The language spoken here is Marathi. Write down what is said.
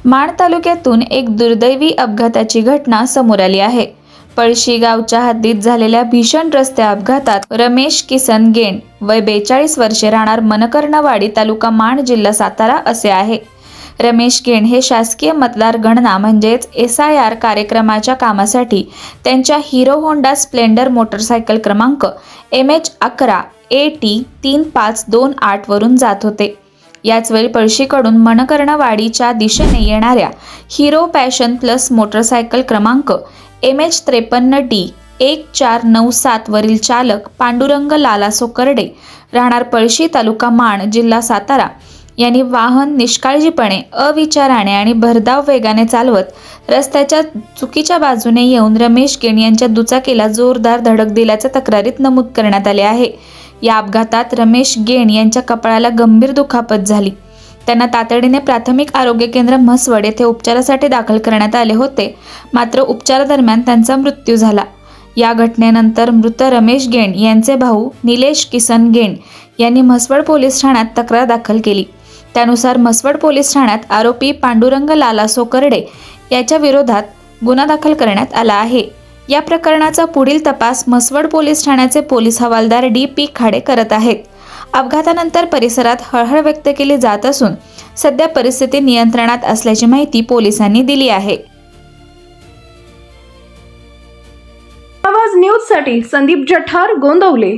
माण तालुक्यातून एक दुर्दैवी अपघाताची घटना समोर आली आहे। पळशी गावच्या हद्दीत झालेल्या भीषण रस्ते अपघातात रमेश किसन गेंड वय 42 वर्षे राहणार मनकर्णवाडी तालुका माण जिल्हा सातारा असे आहे। रमेश गेंड हे शासकीय मतदार गणना म्हणजेच SIR कार्यक्रमाच्या कामासाठी त्यांच्या हिरो होंडा स्प्लेंडर मोटरसायकल क्रमांक MH11 AT 3528 वरून जात होते। याचवेळी पळशीकडून मनकर्णवाडीच्या दिशेने येणाऱ्या हिरो पॅशन प्लस मोटरसायकल क्रमांक MH53D 1497 वरील चालक पांडुरंग लाला सोकर्डे राहणार पळशी तालुका माण जिल्हा सातारा यांनी वाहन निष्काळजीपणे अविचाराने आणि भरधाव वेगाने चालवत रस्त्याच्या चुकीच्या बाजूने येऊन रमेश गेंड यांच्या दुचाकीला जोरदार धडक दिल्याचे तक्रारीत नमूद करण्यात आले आहे। या अपघातात रमेश गेंड यांच्या कपाळाला गंभीर दुखापत झाली। त्यांना तातडीने प्राथमिक आरोग्य केंद्र म्हसवड येथे उपचारासाठी दाखल करण्यात आले होते, मात्र उपचारादरम्यान त्यांचा मृत्यू झाला। या घटनेनंतर मृत रमेश गेंड यांचे भाऊ निलेश किसन गेंड यांनी म्हसवड पोलीस ठाण्यात तक्रार दाखल केली। त्यानुसार म्हसवड पोलीस ठाण्यात आरोपी पांडुरंग लाला सोकर्डे याच्या विरोधात गुन्हा दाखल करण्यात आला आहे। या प्रकरणाचा पुढील तपास म्हसवड पोलीस ठाण्याचे पोलीस हवालदार DP खाडे करत आहेत। अपघातानंतर परिसरात हळहळ व्यक्त केली जात असून सध्या परिस्थिती नियंत्रणात असल्याची माहिती पोलिसांनी दिली आहे। आवाज न्यूज साठी संदीप जठार, गोंदवले।